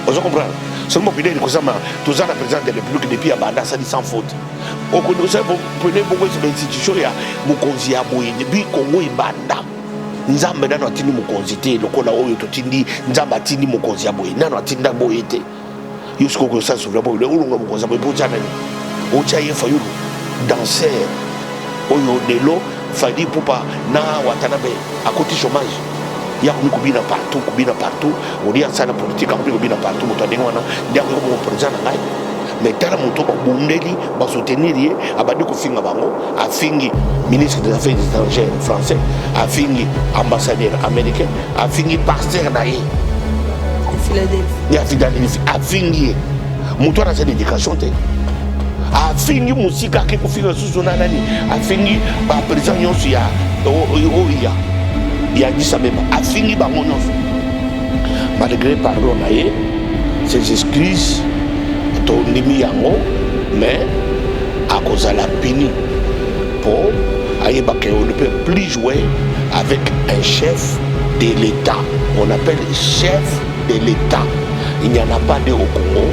Vous comprenez? Seulement que nous sommes tous en président de la République depuis Abanda, ça dit sans faute. Au Congo, vous prenez beaucoup d'institutions, il y a Mokonzi Aboye, depuis Congo et Banda. Nous avons maintenant atteint Mokonzi, le Kola Oyo Totindi, nous avons atteint Mokonzi Aboye, nous avons atteint Aboye. Jusqu'au que ça soit le Oulonga Mokonzi Aboye, pour Djanani. Ochaye Fayulu, danseur, Oyo Delo, Fadi Poupa, Na Watanabe, à côté chômage. Il y a combien partout, on dit à ça la politique, combien partout, on a dit il y a un président mais tant que mon Bundeli va soutenir, a battu Kofinga Bango, a fini ministre des Affaires étrangères français, a fini ambassadeur américain, a fini pasteur naïe. Philadelphie, a fini. Mon toit dans cette éducation, a fini musique qui Kofinga sous son année, a fini par président Yosia, Oya. Il a dit ça même, a fini par mon offre. Malgré pardon, ses excuses, ton ennemi yango, mais à cause de la pini, pour on ne peut plus jouer avec un chef de l'État. On appelle chef de l'État. Il n'y en a pas de au Congo.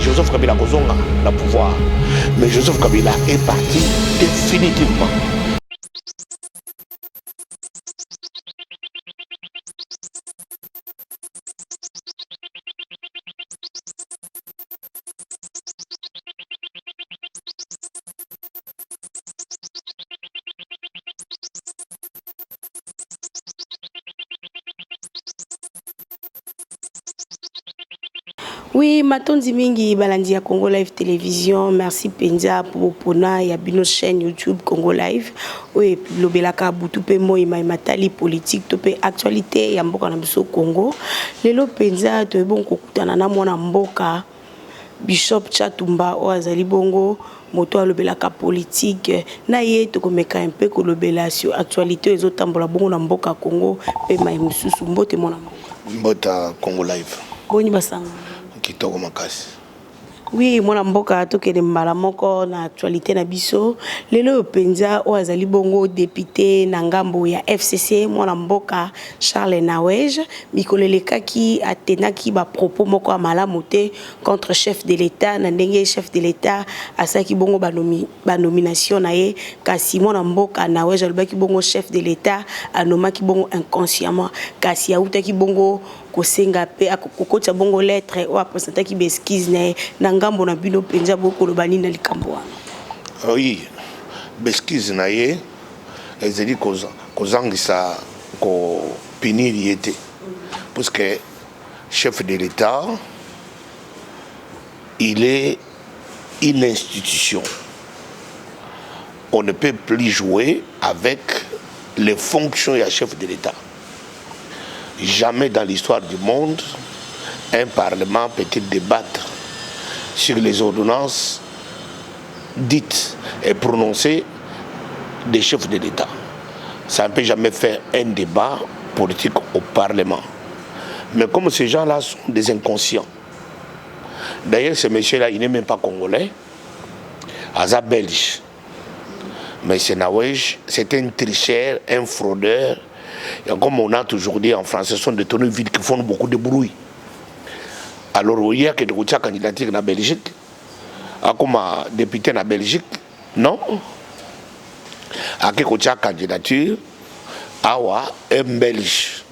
Joseph Kabila a le pouvoir. Mais Joseph Kabila est parti définitivement. Oui, Matondi Mingi, Balandi à Congo Live Télévision. Merci Penza pour Pona et à Bino chaîne YouTube Congo Live. Oui, Lobelaka Boutoupe Moi, Matali politique, topé actualité, Yamboka Nabiso Congo. Lelo Penza, tu es bon Kokutana Mona Mboka, Bishop Chatumba, Oazali Bongo, Moto Lobelaka politique. Naye, tu komeka un peu que l'obélation, actualité, les autres tambola bongo na Mboka Congo, Pema Msusu, Mbote Mona Mbota Congo Live. Boni Basanga. Kitoko makasi. Oui, mwana mboka tokende mbala moko na actualité na biso. Lelo Penza Oazali Bongo député na ngambo ya FCC mwana mboka Charles Nawej mikolelekaki atenaki ba propos moko ya malamu te contre chef de l'État na ndenge chef de l'État asaki bongo ba nomination na ye kasi mwana mboka Nawej alobaki bongo chef de l'État anomaki bongo inconsciemment kasi autaki bongo kosenga pe akokotsa bongo lettre o apresenta ki beskize na ngambo na bino penza boko lo bani na likambo wana. Oui, beskize na ye ezeli kozangisa ko pinir yete parce que chef de l'État il est une institution. On ne peut plus jouer avec les fonctions du chef de l'État. Jamais dans l'histoire du monde, un parlement peut-il débattre sur les ordonnances dites et prononcées des chefs de l'État. Ça ne peut jamais faire un débat politique au Parlement. Mais comme ces gens-là sont des inconscients, d'ailleurs ce monsieur-là, il n'est même pas congolais, Aza belge. Mais c'est Nawej, c'est un tricheur, un fraudeur. Et comme on a toujours dit en français, ce sont des tonneaux vides qui font beaucoup de bruit. Alors, il y a que des candidatures en Belgique, comme député en Belgique, non. Il y a candidature à un Belge.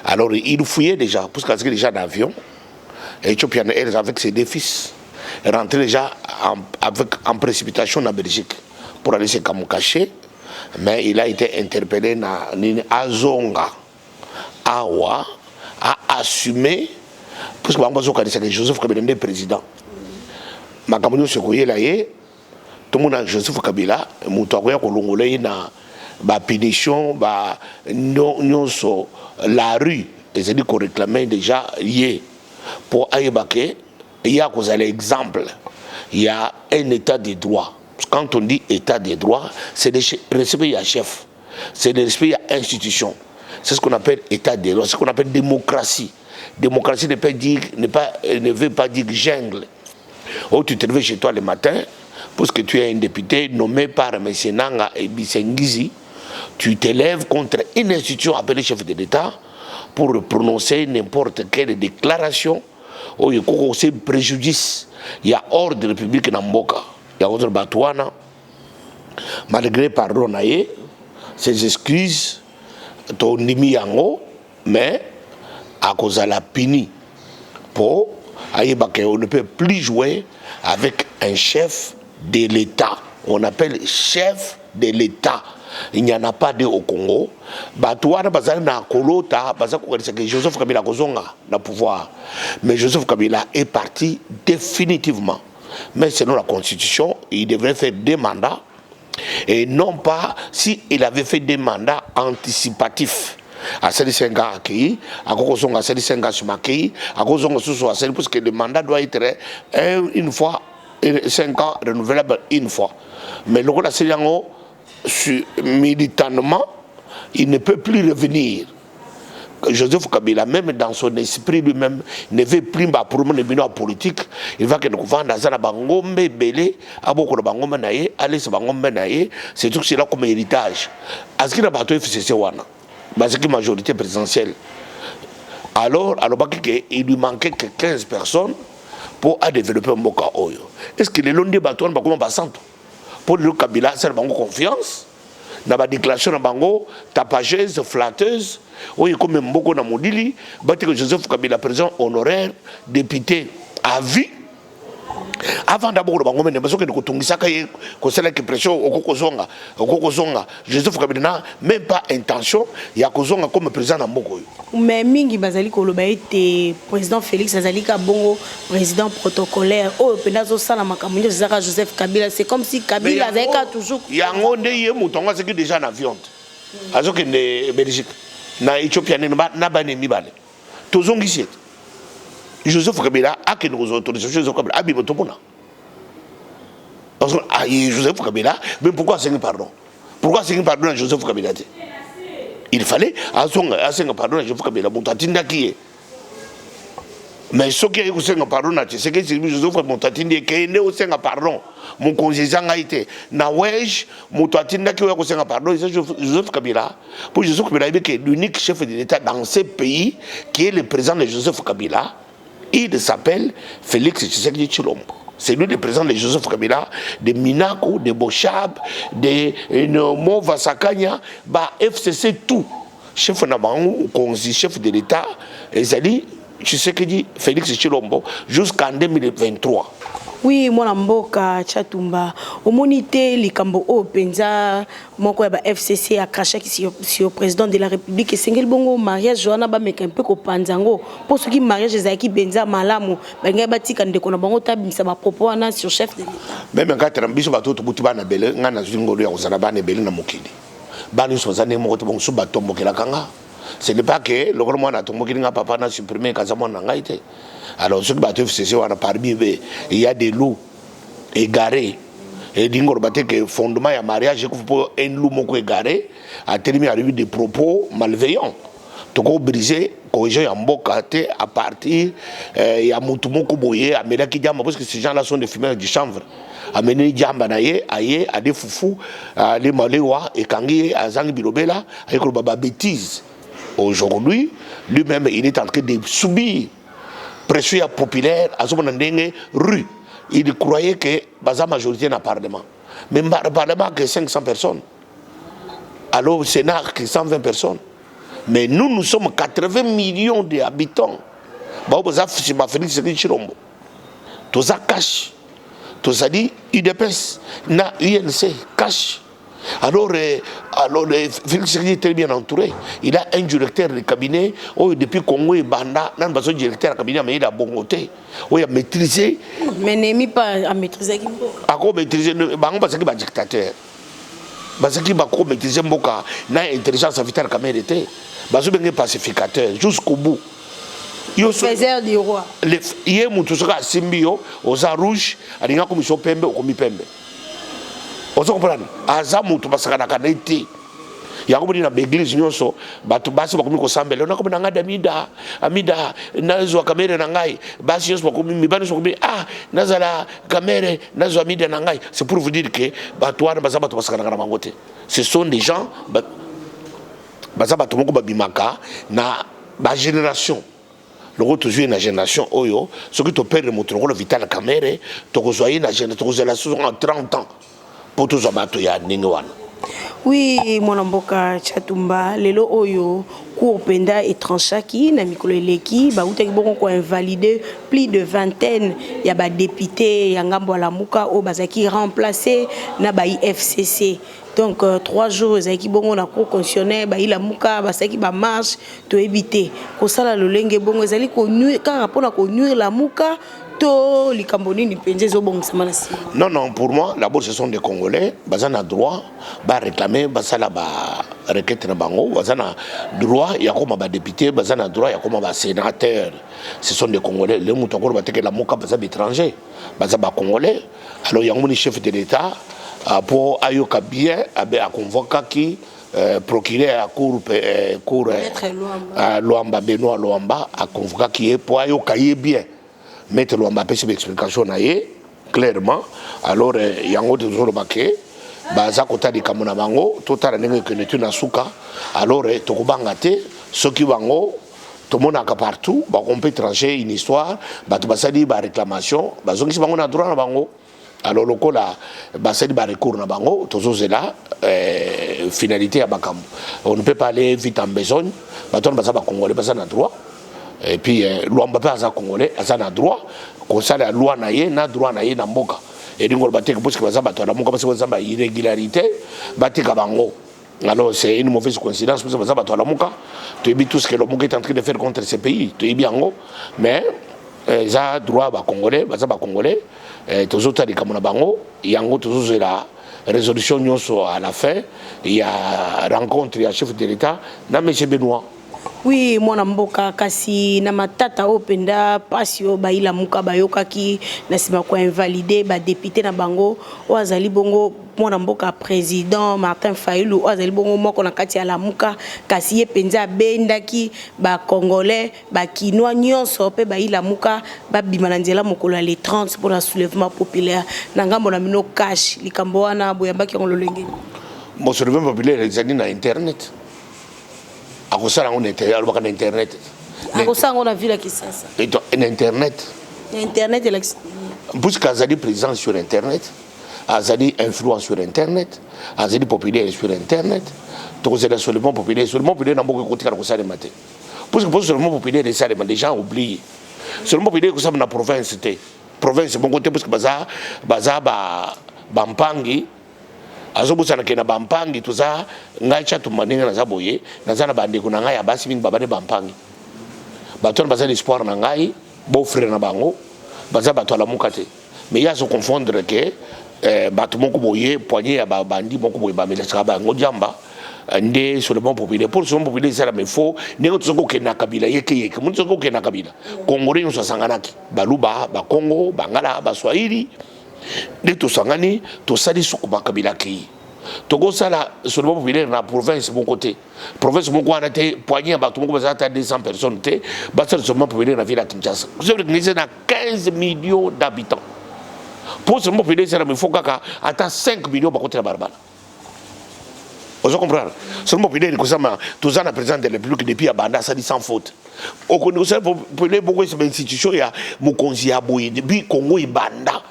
Alors, il fouillait déjà, parce qu'il y a déjà d'avion, et Ethiopian Airlines avec ses deux fils, rentré déjà en précipitation en Belgique pour aller se cacher. Mais il a été interpellé à Zonga, Awa, a assumé, parce que Joseph Kabila est président. Ma campagne se couillait là, tout le monde a Joseph Kabila, mon toit congolais na ba punition, ba non la rue, et c'est dit qu'on réclamait déjà hier pour Aïbake, il y a l'exemple, il y a un état de droit. Quand on dit état de droit, c'est le respect à chef, c'est le respect à institution. C'est ce qu'on appelle état de droit, c'est ce qu'on appelle démocratie. Démocratie ne veut pas dire jungle. Oh, tu te lèves chez toi le matin, parce que tu es un député nommé par M. Nanga et Bissengizi, tu t'élèves contre une institution appelée chef de l'État pour prononcer n'importe quelle déclaration où il y a aussi préjudice. Il y a ordre république Namboka, il y a ordre Batouana, malgré pardon, ses excuses, ton nimi yango, mais à cause de la pini, pour on ne peut plus jouer avec un chef de l'État. On appelle chef de l'État. Il n'y en a pas de au Congo. Batouana bazali na kolota bazali que Joseph Kabila kozonga na pouvoir. Mais Joseph Kabila est parti définitivement. Mais selon la constitution, il devrait faire 2 mandats et non pas s'il avait fait 2 mandats anticipatifs. À celle 5 ans accueillis, à Kozonga à celle 5 ans sumakei, à Kozonga sous à celle parce que le mandat doit être une fois 5 ans renouvelable une fois. Mais le rôle de militantement, il ne peut plus revenir. Joseph Kabila, même dans son esprit lui-même, ne veut plus pour mon éminent politique. Il va que nous vendre dans la bangombe belé, à beaucoup de bangombe naïe, aller se bangombe naïe, c'est tout cela comme héritage. À ce qu'il a battu FCC wana, parce que majorité présidentielle. Alors il lui manquait que 15 personnes pour développer un Mboka Oyo. Est-ce que les longs des bateaux ne sont pas pour le Kabila, c'est une confiance. Dans la déclaration de Bango, tapageuse, flatteuse, où il y a comme beaucoup de modili, que Joseph Kabila, président honoraire, député à vie. Avant d'abord, le Bango, mais parce que nous avons une pression au Kokozonga, Joseph Kabila n'a même pas intention, il y a Kozonga comme président de Mboko. Mais Mingi Bazali Koloba était président Félix Azalika Bongo, président protocolaire. Oh, Penazo Salamakamuni, Joseph Kabila, c'est comme si Kabila avait toujours. Il y a un monde qui est déjà en avion. Alors que en Belgique, en Éthiopie, n'a pas de Mibale. Tous ont ici. Joseph Kabila a que nous autorisons Joseph Kabila à Bibotopona. Parce que Joseph Kabila, mais pourquoi c'est un pardon? Pourquoi c'est un pardon à Joseph Kabila? Il fallait à son pardon à Joseph Kabila. Montatinda qui est. Mais ce qui est aussi un pardon, c'est que Joseph Montatinda qui est né aussi un pardon. Mon conseiller a été. Nawej, Montatinda qui est aussi un pardon, c'est Joseph Kabila. Pour Joseph Kabila, il est l'unique chef de l'État dans ce pays qui est le président de Joseph Kabila. Il s'appelle Félix Tshisekedi Tshilombo. C'est lui le président de Joseph Kabila, de Minako, de Bochab, de Mova Sakanya, FCC, tout. Chef Nabango, chef de l'État, Ezali Tshisekedi Félix Tshilombo, jusqu'en 2023. Oui, moi Mboka Chatumba, au monité likambo o penza moko ba FCC a craché sur le président de la République et sengel bongo mariage Joana ba meka un peu ko panzango pour ce qui mariage ezaki benza malamu benga batika ndeko na bango tabimisa ba propos na sur chef de l'État. Même quand rambiso bato to buti bana bele ngana zingolo ya kozana bana bele na mokili. Bani sozane mo to bongo suba tombo kela kanga. Ce n'est pas que le grand a tombo kila papa na supprimer kazamo na ngaite. Alors, ce que FCC, parmi eux, il y a des loups égarés. Et que fondement de mariage, un loup égaré a terminé à arriver des propos malveillants. Tu as brisé, à partir, il y a Moutoumoko Boye, à Melaki Diamba, parce que ces gens-là sont des fumeurs du chanvre. À Méné Diamba, à des foufous, à des Maléwa, et Kangi, à Zang Bilobela, avec le baba bêtise. Aujourd'hui, lui-même, il est en train de subir pression populaire à ce moment rue. Il croyait que la majorité dans le Parlement. Mais le Parlement a que 500 personnes. Alors le Sénat a que 120 personnes. Mais nous sommes 80 millions d'habitants. Si ma Félix Tshisekedi Tshilombo. Tout ça cache. Tout ça dit UDPS, na UNC cache. Alors Félix Tshisekedi est très bien entouré. Il a un directeur de cabinet. Depuis Congo et Banda, il a un directeur de cabinet, mais il a bon côté. Il a maîtrisé. Mais n'est pas à maîtriser. À quoi maîtriser? Parce qu'il est dictateur. Parce qu'il va maîtriser Mboka. Il a intelligence vitale comme il était. Parce qu'il est pacificateur jusqu'au bout. Faiseur du roi. Il y a un truc à Simbio, aux rouges, à une commission Pembe, au Komi Pembe. Vous comprenez? Azamutu parce qu'on a été. yango boni na église nyonso bato basi bakomi ko sambela na komi na ngada amida nazo kamera na ngai basi nyonso bakomi mibani so komi nazala kamera nazo amida na ngai. C'est pour vous dire que bato wana baza bato basakana na bango te. Ce sont des gens baza bato moko babimaka na ba génération. Le toujours une génération oyo ce que tu perds moto le vital kamera to ko zoyer na génération en 30 ans pour tous bato ya ningi wana. Oui, mon mboka Chatumba, lelo oyo cour penda étranchaki na mikolo eleki ba utaki boko ko invalider plus de vingtaine ya ba député ya ngambo la muka o bazaki remplacer na ba IFCC. Donc 3 jours ezaki bongo na cour constitutionnelle ba ila muka basaki ba marche to éviter ko sala lolenge bongo ezali ko nuire car pona ko nuire la muka. Non, non, pour moi, d'abord, ce sont des Congolais. Ils ont droit de réclamer, ils ont requête na bango, ils ont droit, il y a comme des députés, ils ont droit, il y a comme des sénateurs. Ce sont des Congolais. Les moutons qui la moka, ils sont étrangers. Ils sont Congolais. Alors, il y a un chef de l'État pour Ayoka bien, à convoquer qui procuré à cour Luamba, Benoît Luamba, à convoquer qui est pour Ayoka bien. Mettre l'Ouamba sur l'explication clairement. Alors, il y a un autre jour baké, baza kota di kamuna bango, total n'engue que netu nasuka. Alors, tokubangate, ceux qui bango, tout le monde a partout, on peut trancher une histoire, batu basadi ba réclamation, bazo qui bango na droit na bango. Alors, le coup là, basadi ba recours na bango, toujours c'est là, finalité à bakam. On ne peut pas aller vite en besogne, baton basa ba congolais basa na droit. Et puis, l'Ouamba pas à Congolais, à un droit, qu'on s'est la loi naïe, na droit naïe, na mboka. Et donc, on va dire que parce que vous avez la moka, parce que vous avez irrégularité, batte kabango. Alors, c'est une mauvaise coïncidence, parce que vous avez la moka. Tu es bien tout ce que le moka est en train de faire contre ces pays. Tu es bien en haut. Mais, ils ont droit à Congolais, ils ont Congolais, tous autres, ils ont bango, il y a toujours la résolution à la fin, il y a rencontre, il y a chef de l'État, na M. Benoît. Oui, mwana mboka kasi na matata openda pasio baila muka bayokaki na sima ko invalider ba député na bango o azali bongo mwana mboka président Martin Fayulu o azali bongo moko na kati ya la muka kasi ye penza bendaki ba congolais ba kinois nyonso pe baila muka ba bimana nzela mokolo ya les 30 pour le soulèvement populaire na ngambo na mino cash likambo wana boyambaki ngolo lengeni. Bon soulèvement populaire ezali na internet. À cause de l'internet. À cause de la ville qui ça. Internet. Internet et puisque Azali présent sur internet, Azali influence sur internet, Azali populaire sur internet, donc c'est le seulement populaire n'a pas côté à cause de matin. Puisque pour seulement populaire les gens oublient. Seulement populaire que ça na province province bon côté parce que baza bampangi azobusana kena bampangi tuza ngai cha tumaninga na zaboye na zana bande kuna ngai abasi mingi babane bampangi bato baza l'espoir na ngai beau frère na bango baza bato la mukate mais ya se confondre que bato moko boye poignet ya bandi moko boye bamela saba ngo jamba ndé sur le bon populaire pour son populaire ça mais faux ndenge tsoko kena kabila yeke mun tsoko kena kabila congolais nous sanganaki baluba ba Congo bangala ba Swahili de to sangani to sali sukuba kabila ki togo sala sur le bon populaire na province mon côté province mon quoi té poignet ba tout moko bazata 200 personnes té ba sur le bon populaire na ville à Kinshasa vous avez organisé na 15 millions d'habitants pour ce bon populaire ça mais faut kaka ata 5 millions ba côté la barbara. Vous comprenez? Seulement populaire que ça m'a tous ans président de la République depuis à Banda ça dit sans faute. Au Congo ça populaire beaucoup cette institution ya Mukonzi aboye depuis Congo et Banda.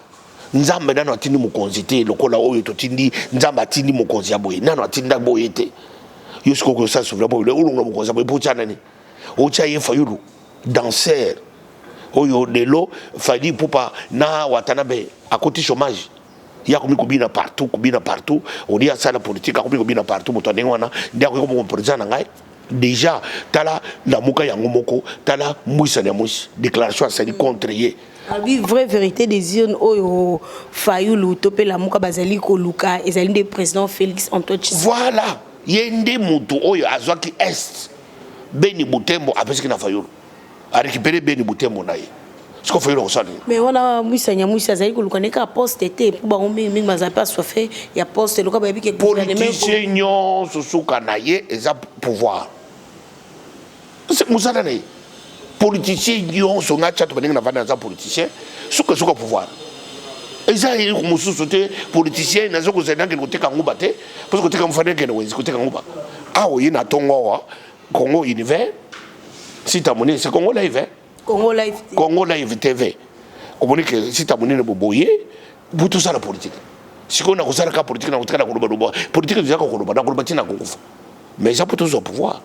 Nzambe nano atindi Mukonzi te lokola oyo to tindi nzamba atindi Mukonzi aboye nano atinda boye te. Yosko ko ça souverain populaire ulunga Mukonzi aboye pour tchanani. Ocha ye Fayulu danseur. Oyo delo fadi popa na Watanabe à côté chômage. Il y a combien partout, on dit à ça la politique, combien partout, déjà, tala la mouka yangomoko, tala mouissa de mousse, déclaration à sali contre yé. Oui, vraie vérité des zones où Fayulu topé la mouka bazali ko luka, et zali de président Félix Antoine Tshisekedi. Voilà, yende mutu oyo azwaki est, Beni Butembo, après ce qu'il a Fayulu, a récupéré Beni Butembo naïe. ce qu'on fait là ça. Mais on a Moussa Nyamoussa Zali ko lukaneka poste était pour ba on mingi mazapa soit fait il y a poste le ka ba bi ke politicien nyon susuka na ye eza pouvoir. C'est Moussa Dane. Politicien nyon so nga chat baninga na vana za politicien suka pouvoir. Eza yi ko mususu te politicien na zo ko zena ke ko teka nguba te parce que teka mfane ke no wezi ko teka nguba. Ah oui na tongo wa Congo Univers. Si tu as monnaie, c'est Congo Live. Congo Live. Congo Live TV. Comme que si tu as monnaie, tu as tout ça la politique. Si on a fait la politique, on a fait la politique, on a fait la politique. Mais ça peut tous au pouvoir.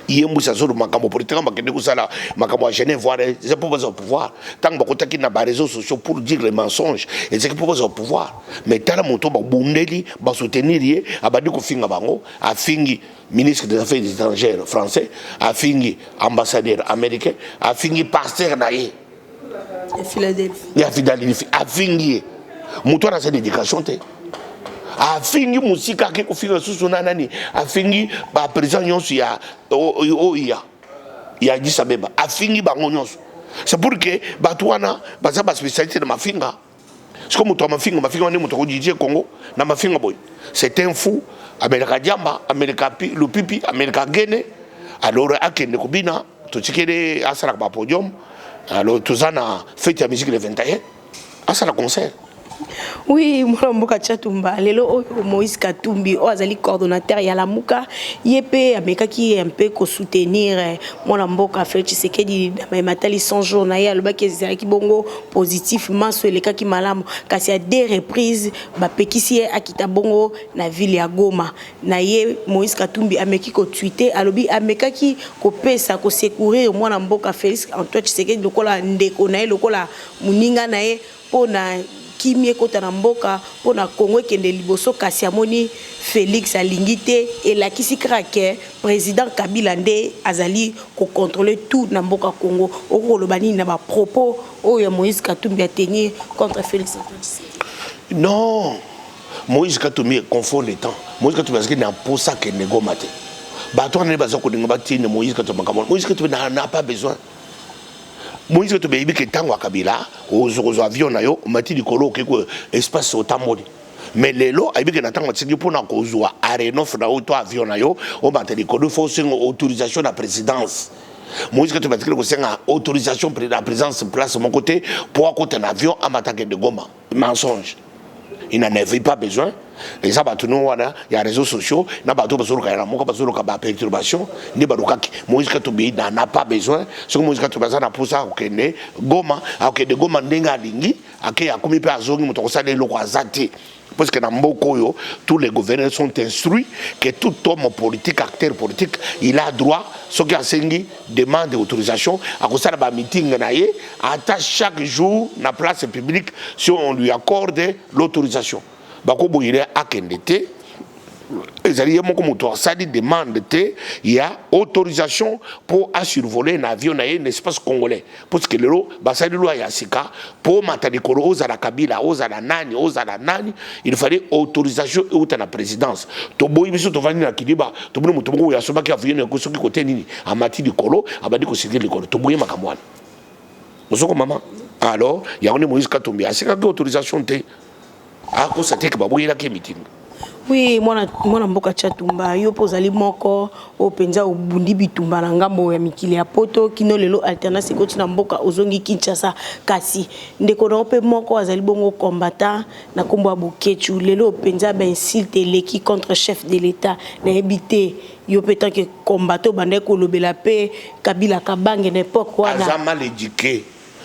Il y a un peu de makambo politique, makambo Genève, voir, c'est pas au pouvoir. Tant que tu as des réseaux sociaux pour dire les mensonges, et c'est pas au pouvoir. Mais tu as mon tour, Bundeli, soutenir, abadi ko finga bango, a fingi ministre des Affaires étrangères français, a fingi ambassadeur américain, a fingi pasteur naïe. Philadelphie. A fingi. Mouton a cette éducation. A fingi musika qui confie sous son anani. A fingi ba président yonsu ya ya Addis Abeba. A fingi bango yonsu. C'est pour que batouana baza ba spécialité de mafinga. C'est comme toi mafinga on est mouton DJ Congo na mafinga boy. C'est un fou. Amerika Diamba, Amerika le pipi, Amerika Guinée. Alors akende kobina to tikele asala ba podium. Alors tout ça na fête ya musique le 21. Asala concert. Oui, moi mboka Tchatumba lelo Moïse Katumbi azali coordonnateur ya la muka yepé ameka ki un peu ko soutenir moi mboka Félix Tshisekedi na matali 100 jours na ya loba ki ezali bongo positivement so eleka ki malamu kasi a deux reprises ba pekisi akita bongo na ville ya Goma na ye Moïse Katumbi ameki ko tweeter alobi ameka ki ko pesa ko secourir moi mboka Félix Antoine Tshisekedi lokola ndeko na ye lokola muninga na ye pona kimie kota na mboka pona Congo kende liboso kasi amoni Félix alingite et la kisi krake président Kabila nde azali ko contrôler tout na mboka Congo okolobani na ba propos oyo Moïse Katumbi a tenu contre Félix Antoine. Non, Moïse Katumbi confond les temps. Moïse Katumbi parce qu'il n'a pas ça que négomate. Bah toi on est basé ko ngabati Moïse Katumbi Moïse Katumbi n'a pas besoin. Moïse Katumbi ibi ke tango Kabila aux avions na yo mati likolo ke ko espace otamoli. Mais lelo ibi ke na tango tsiki pona ko zwa arena na auto avion na yo o mati likolo faut une autorisation de la présidence. Moïse Katumbi parce que ko senga autorisation de la présidence place mon côté pour accoter un avion à m'attaquer de Goma. Mensonge. Il n'en avait pas besoin. Les abattoirs, il y a les réseaux sociaux, il y a des perturbations, Moïse Katumbi n'en a pas besoin. Ce que Moïse Katumbi a pour ça, Goma, de Goma Nenga Lingi, il y a commis par Zongi, parce que dans Mbokoyo, tous les gouverneurs sont instruits que tout homme politique, acteur politique, il a droit, ce qui a sengi, demande d'autorisation, à cause de la meeting, à chaque jour, dans la place publique, si on lui accorde l'autorisation. Bakobo il est à Kendete. Il y a autorisation pour survoler un avion dans un espace congolais. Parce que le pour il fallait autorisation de la présidence. Alors, il y a une Moïse Katumbi. C'est une autorisation. Oui, mwana mboka Tchatumba yo pozali moko o penza obundi bitumba na ngambo ya mikili ya poto kino lelo alternance ekoti na mboka ozongi Kinshasa kasi ndeko na ope moko azali bongo combattant na kombo ya Bokechu lelo penza ba insulte leki contre chef de l'état na ebité yo petant que combattant bande ko lobela pe Kabila Kabange n'époque wana Azam mal éduqué,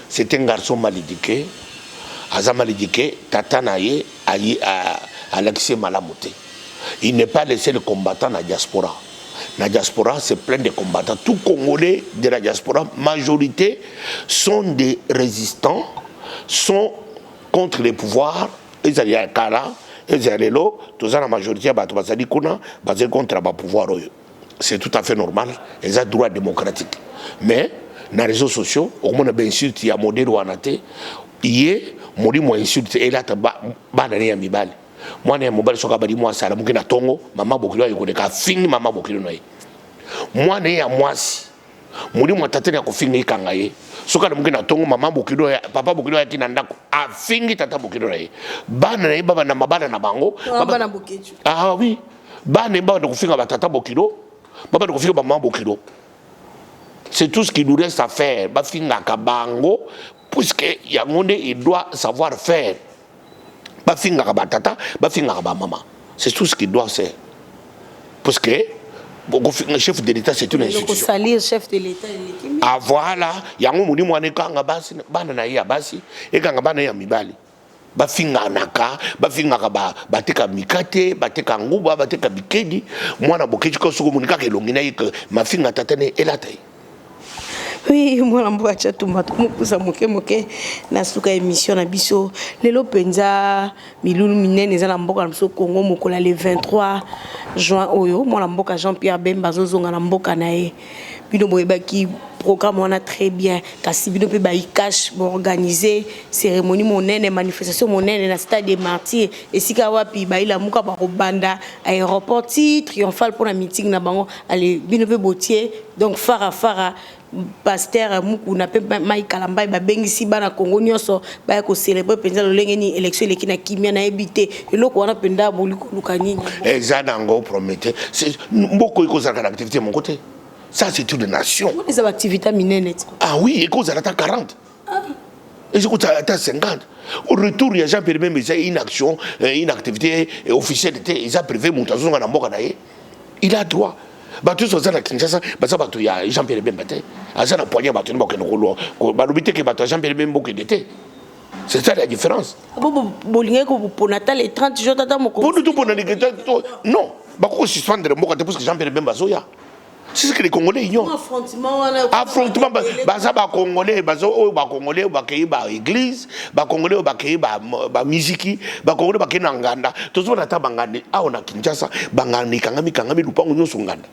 c'est un garçon mal éduqué. Azam mal éduqué, tata naye Alexis Malamoté. Il n'est pas le seul combattant dans la diaspora. La diaspora, c'est plein de combattants. Tous Congolais de la diaspora, majorité, sont des résistants, sont contre les pouvoirs. Ils ont un Kala, ils ont l'eau, tous la majorité, ils sont contre le pouvoir. C'est tout à fait normal. Ils ont droit démocratique. Mais, dans les réseaux sociaux, au moins, il y a un modèle où on a été. Il mori mo insulte et là ba na ya mibali mwana ya mobali soka bali mwa sala mukina tongo mama bokilo yiko de ka fini mama bokilo noy mwana ya mwasi moni mo tata ne ko fingi kangaye soka na mukina tongo mama bokido papa bokido ya kina ndako a fingi tata bokido na ye bana na baba na mabana na bango baba na bokido ah oui bana baba de ko finga ba tata bokido baba de ko finga ba mama bokido. C'est tout ce qui nous reste à faire ba finga ka bango puisque yangonde il doit savoir faire ba finga ka ba tata ba finga ka ba mama. C'est tout ce qu'il doit faire parce que le chef de l'État, c'est une institution. Salir chef de l'État. Ah voilà, yango muni mwane kanga basi bana na ya basi e kanga bana ya mibali. Ba finga naka, ba finga ka ba teka mikate, ba teka nguba, ba teka bikedi, mwana bokeji ko soko muni ka kelongi na yeke ma finga tatane elatai. Oui, moi l'amboua chatumba tumukusa moke na suka émission na biso lelo penza milulu minene za na mboka na biso Congo mokola le 23 juin oyo moi la mboka Jean-Pierre Bemba zozonga na mboka na ye bino boyebaki programme on a très bien kasi bino pe ba cash organiser cérémonie monene manifestation monene na stade des Martyrs esika wapi ba ila muka ba robanda aéroport triomphal pour la meeting na bango allez bino pe botier donc fara pasteur muku na pe mai kalamba ba bengisi bana Congo nyonso ba ko célébrer penza lolenge ni élection lekina na kimia na ebité eloko wana penda boliko lukanyinga exactement prometté c'est mboko iko za activité mon côté. Ça, c'est une nation. Les activités mineures. Ah oui, et cause à 40. Et c'est à 50. Au retour, il y a Jean-Pierre même une action, une activité officielle. Il a prévu Moutazou dans la il a droit. Batu so zana Kinshasa, basa batu ya Jean-Pierre Bemba te. Azana poignet batu ni bokeno kolo. Ba lobité que batu Jean-Pierre Bemba d'été. C'est ça la différence. Bon bolingue ko pour Natal et 30 jours tata moko. Pour tout pour non, ba ko suspendre moko te parce que Jean-Pierre Bemba zoya. C'est ce que les Congolais ignorent. Affrontement, bah Congolais, bah Congolais, bah église, bah Congolais, bah musique, bah Congolais, bah Nganda. Tout ça on a tabangani, on a Kinshasa, bangani kangami lupango nyoso nganda.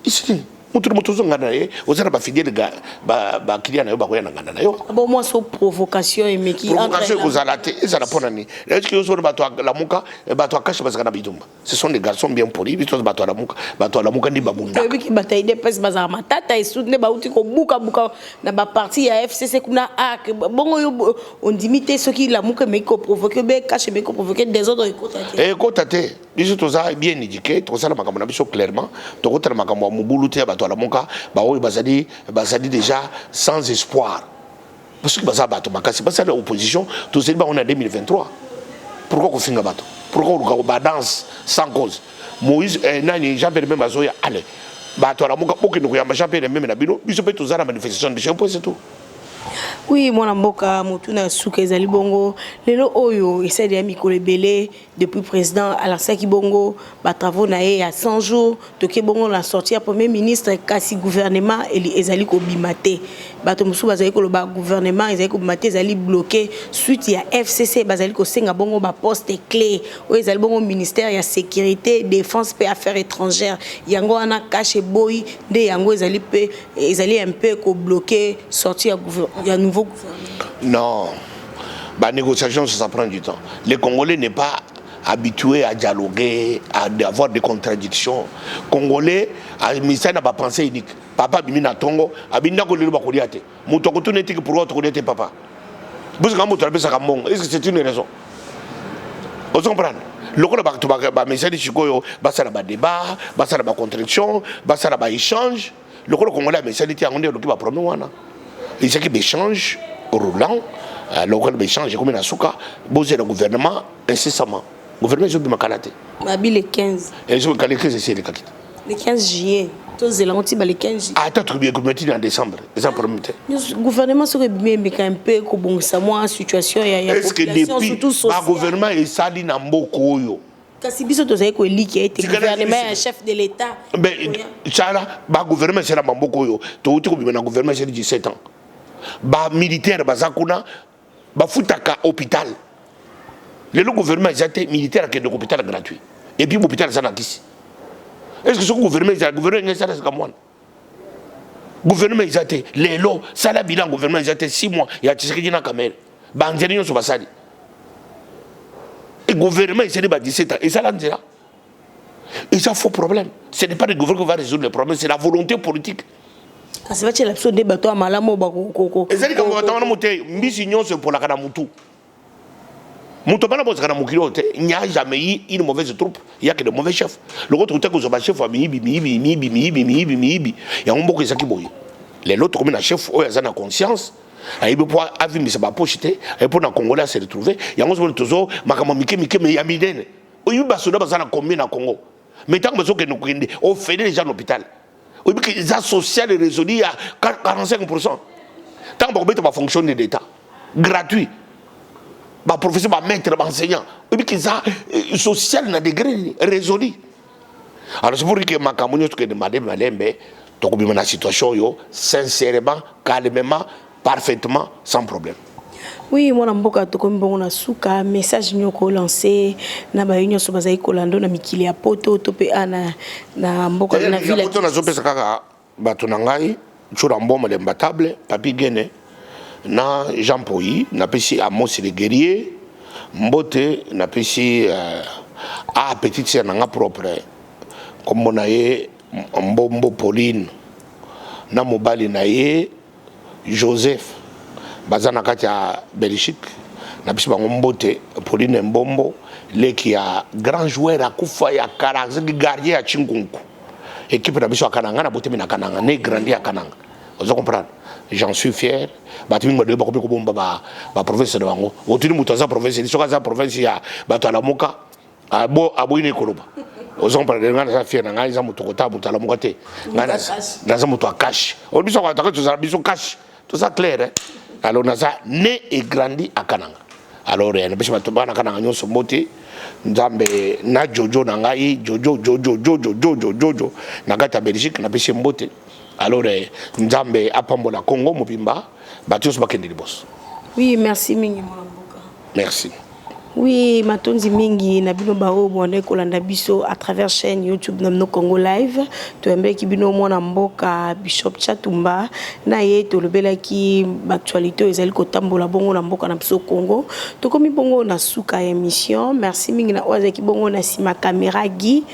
Ici, mutu nganda ye, ozana ba fidèle ga ba kilia na yo ba koya nganda na yo. Bon moi so provocation et mais qui provocation ko zalate, ça la ponani. Est-ce que yo so ba to la muka, ba to akashi ba zakana bitumba. Ce sont des garçons bien polis, ils sont ba to la muka ndi babunda. Oui qui bataille des pes bazar matata et soudne ba uti ko buka na ba parti ya FCC kuna ak bongo yo on dimite ceux qui la muka mais ko provoquer be cache mais ko provoquer des autres écoute biso toza bien éduqué, to sala makambo na biso clairement, to kotala makambo mubulu te ba to la muka ba oyo bazali déjà sans espoir. Parce que baza bato makasi basa l'opposition to c'est on a 2023. Pourquoi qu'on finga bato? Pourquoi on danse sans cause? Moïse nani Jean-Pierre Bemba zoya allez. Bato la muka okino ko yamba Jean-Pierre Bemba na bino, biso pe toza la manifestation de champion c'est tout. Oui, mon amboka mutuna suka ezali bongo lelo oyo essaie de mikolo belé depuis président Alassane Bongo ba travaux na ye à 100 jours toke bongo la sortie premier ministre kasi gouvernement ezali ko bimate bato musu bazali ko ba gouvernement ezali ko bimate ezali bloqué suite ya FCC bazali ko senga bongo ba poste clé o ezali bongo ministère ya sécurité défense et affaires étrangères yango ana cache boy de yango ezali un peu ko bloqué sortie ya nouveau gouvernement. Non, la négociation ça prend du temps. Les Congolais n'est pas habitués à dialoguer, à avoir des contradictions. Congolais, le ministère n'a pas pensé unique. Papa bimina tongo, abinda ko lelo bakoliate. Mutoko tout n'était que pour autre connaître papa. Parce que quand tu appelles ça comme est-ce que c'est une raison? Vous comprenez? Le coup de ba message chikoyo, ba ça ba débat, ba ça ba contradiction, ba ça ba échange. Le coup de Congolais message ti angonde le qui va premier wana. Il s'agit d'échanges roulant, local d'échanges comme na suka, boser le gouvernement incessamment. Le gouvernement est bien calate. Mabi le 15. Et je veux que c'est le kakita. Le 15 juillet. Tous les langues le 15 juillet. Attends, tu bien commettre en décembre. Ça promet. Le gouvernement serait bien mais un peu comme bon ça moi situation il y a est-ce que depuis le gouvernement est sali na mboko yo. Kasi biso tozali ko li qui a été gouvernement un chef de l'état. Ben ça là, ba gouvernement c'est la mboko yo. To uti ko bien na gouvernement c'est 17 ans. Ba militaire bazakuna ba futaka hôpital. Le gouvernement a été militaire qui est hôpital gratuit. Et puis l'hôpital ça n'a qu'ici. Est-ce que ce gouvernement est gouvernement ça c'est comme moi. Gouvernement a été les lots ça la bilan gouvernement a été 6 mois il y a Tshisekedi na caméra. Ba ngeni so basali. Et gouvernement il s'est dit 17 ans et ça là déjà. Et ça faux problème. Ce n'est pas le gouvernement qui va résoudre le problème, c'est la volonté politique. Kasi va la biso débat to malamo ba ko. Ezali ka mo tanga moté mbisi nyonso pour la kana mutu. Mutu bana boza kana mukilote, il n'y a jamais eu une mauvaise troupe, il y a que de mauvais chefs. Le autre côté que zo ba chef mibi. Ya mboko ezaki boye. Les autres comme na chef o ya na conscience. Il peut pas avoir mis sa poche et pour na Congolais se retrouver. Il y a un autre toujours makama mike mais ya midene. O yuba soda bazana combien na Congo. Mais tant que que nous on fait déjà l'hôpital. Oui, que les social résolu à 45%. Tant que va fonctionner d'État gratuit. Bah professeur, bah maître, bah enseignant. Oui, que ça social na degré résolu. Alors c'est pour dire que ma campagne que de Madame Malembe, donc on a situation yo sincèrement, calmement, parfaitement, sans problème. Oui, moi namboka to comme bon na suka message nyoko lancé na ba union so bazai kolando na mikili ya poto to pe ana na mboka na ville. Poto na zope saka bato na ngai chura mboma le mbatable papi gene na Jean Poyi na pesi Amos le guerrier mbote na pesi a petite sœur na nga propre comme on a mbombo Pauline na mobali na ye Joseph bazana kati ya Belgique na biso bango mbote Pauline Mbombo leki ya grand joueur akufa ya Karanzi gardien ya Chingunku équipe na biso akananga na bote mina kananga ne grandi ya kananga vous comprenez j'en suis fier batimi ngode ba ko bomba ba province de bango otuni mutaza province soka za province ya batala moka abo ine koloba vous comprenez ngana fier na ngaiza mutokota butala moka te ngana za mutu akash on biso ka taka tuzala biso cash tout ça clair hein. Alors naza né et grandi à Kananga. Alors na biso batobana Kananga nyonso mbote nzambe na Jojo na ngai Jojo na gata Belgique na biso mbote. Alors nzambe apambola Congo mobimba batos bakende liboso. Oui, merci mingi mwana mboka. Merci. Oui, matonzi mingi na bino bao bonde kolanda biso à travers chaîne YouTube Namno Congo Live. To embe ki bino mwana mboka Bishop Chatumba na ye to lobela ki actualité ezali kotambola bongo na mboka na biso Congo. To komi bongo na suka émission. Merci mingi na oza ki bongo na sima caméra Guy.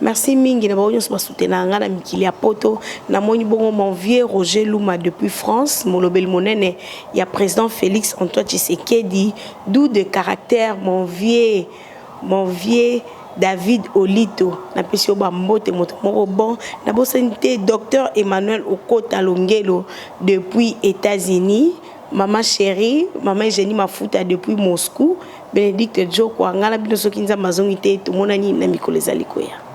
Merci mingi na ba nyonso ba soutenir nga na mikili ya poto na moni bongo mon vieux Roger Luma depuis France, molobel monene ya président Félix Antoine Tshisekedi, d'où de caractère mon vieux David Olito na pesio ba mbote moto moko bon na bosante docteur Emmanuel Okota Longelo depuis États-Unis, maman chérie maman Jenny Mafuta depuis Moscou, Bénédicte Joko ngala bino soki nza mazongi te to monani na mikolo ezali koya.